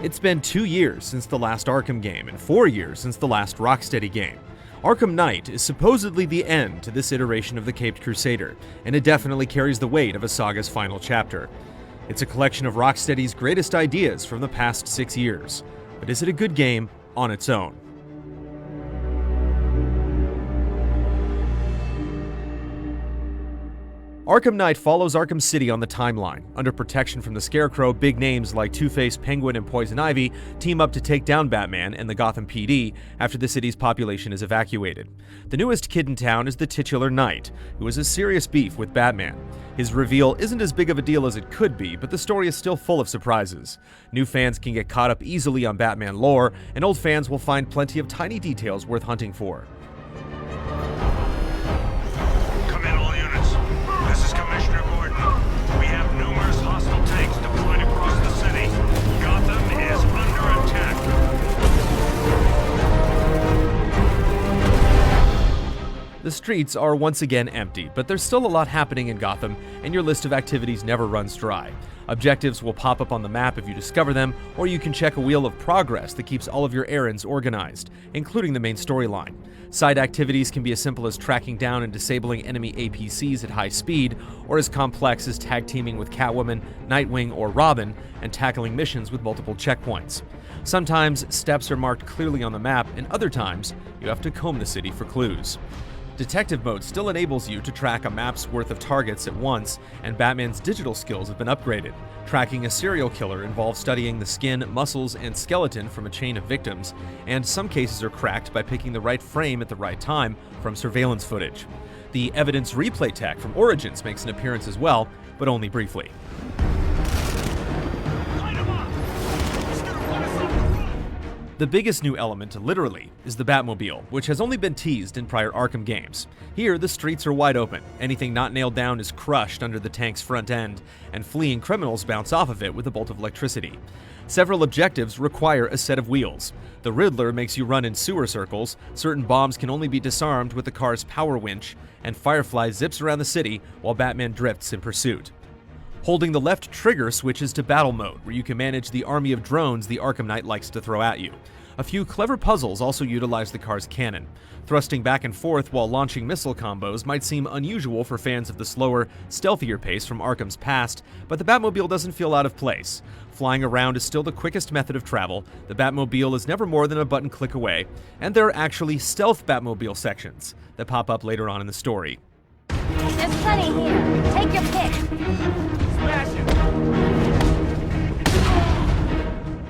It's been 2 years since the last Arkham game and 4 years since the last Rocksteady game. Arkham Knight is supposedly the end to this iteration of the Caped Crusader, and it definitely carries the weight of a saga's final chapter. It's a collection of Rocksteady's greatest ideas from the past 6 years. But is it a good game on its own? Arkham Knight follows Arkham City on the timeline. Under protection from the Scarecrow, big names like Two-Face, Penguin, and Poison Ivy team up to take down Batman and the Gotham PD after the city's population is evacuated. The newest kid in town is the titular Knight, who has a serious beef with Batman. His reveal isn't as big of a deal as it could be, but the story is still full of surprises. New fans can get caught up easily on Batman lore, and old fans will find plenty of tiny details worth hunting for. The streets are once again empty, but there's still a lot happening in Gotham, and your list of activities never runs dry. Objectives will pop up on the map if you discover them, or you can check a wheel of progress that keeps all of your errands organized, including the main storyline. Side activities can be as simple as tracking down and disabling enemy APCs at high speed, or as complex as tag teaming with Catwoman, Nightwing, or Robin, and tackling missions with multiple checkpoints. Sometimes steps are marked clearly on the map, and other times you have to comb the city for clues. Detective mode still enables you to track a map's worth of targets at once, and Batman's digital skills have been upgraded. Tracking a serial killer involves studying the skin, muscles, and skeleton from a chain of victims, and some cases are cracked by picking the right frame at the right time from surveillance footage. The evidence replay tech from Origins makes an appearance as well, but only briefly. The biggest new element, literally, is the Batmobile, which has only been teased in prior Arkham games. Here, the streets are wide open. Anything not nailed down is crushed under the tank's front end, and fleeing criminals bounce off of it with a bolt of electricity. Several objectives require a set of wheels. The Riddler makes you run in sewer circles, certain bombs can only be disarmed with the car's power winch, and Firefly zips around the city while Batman drifts in pursuit. Holding the left trigger switches to battle mode, where you can manage the army of drones the Arkham Knight likes to throw at you. A few clever puzzles also utilize the car's cannon. Thrusting back and forth while launching missile combos might seem unusual for fans of the slower, stealthier pace from Arkham's past, but the Batmobile doesn't feel out of place. Flying around is still the quickest method of travel, the Batmobile is never more than a button click away, and there are actually stealth Batmobile sections that pop up later on in the story. There's plenty here. Take your pick.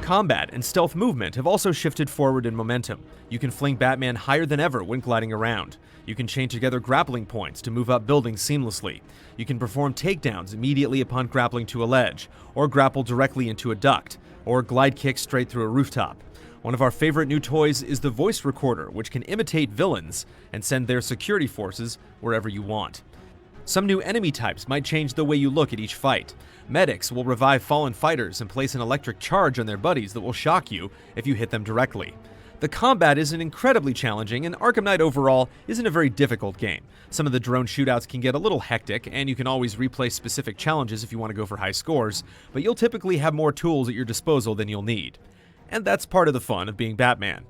Combat and stealth movement have also shifted forward in momentum. You can fling Batman higher than ever when gliding around. You can chain together grappling points to move up buildings seamlessly. You can perform takedowns immediately upon grappling to a ledge, or grapple directly into a duct, or glide kick straight through a rooftop. One of our favorite new toys is the voice recorder, which can imitate villains and send their security forces wherever you want. Some new enemy types might change the way you look at each fight. Medics will revive fallen fighters and place an electric charge on their buddies that will shock you if you hit them directly. The combat isn't incredibly challenging, and Arkham Knight overall isn't a very difficult game. Some of the drone shootouts can get a little hectic, and you can always replay specific challenges if you want to go for high scores, but you'll typically have more tools at your disposal than you'll need. And that's part of the fun of being Batman.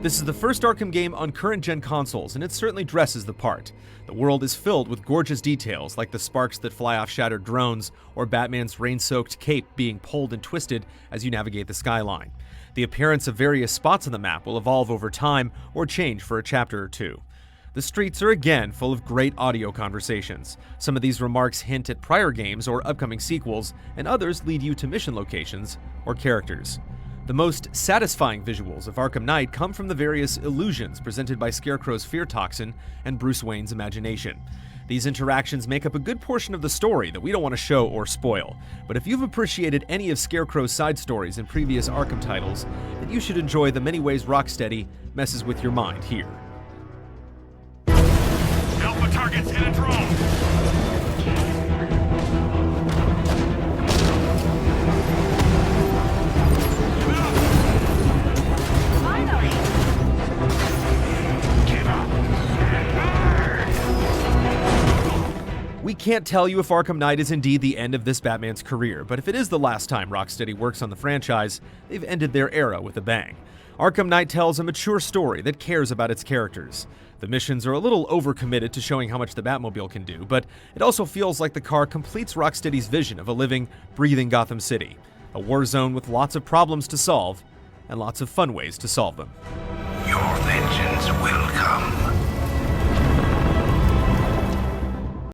This is the first Arkham game on current-gen consoles, and it certainly dresses the part. The world is filled with gorgeous details, like the sparks that fly off shattered drones, or Batman's rain-soaked cape being pulled and twisted as you navigate the skyline. The appearance of various spots on the map will evolve over time, or change for a chapter or two. The streets are again full of great audio conversations. Some of these remarks hint at prior games or upcoming sequels, and others lead you to mission locations or characters. The most satisfying visuals of Arkham Knight come from the various illusions presented by Scarecrow's fear toxin and Bruce Wayne's imagination. These interactions make up a good portion of the story that we don't want to show or spoil, but if you've appreciated any of Scarecrow's side stories in previous Arkham titles, then you should enjoy the many ways Rocksteady messes with your mind here. Alpha targets hit a drone! We can't tell you if Arkham Knight is indeed the end of this Batman's career, but if it is the last time Rocksteady works on the franchise, they've ended their era with a bang. Arkham Knight tells a mature story that cares about its characters. The missions are a little overcommitted to showing how much the Batmobile can do, but it also feels like the car completes Rocksteady's vision of a living, breathing Gotham City. A war zone with lots of problems to solve, and lots of fun ways to solve them. Your vengeance will come.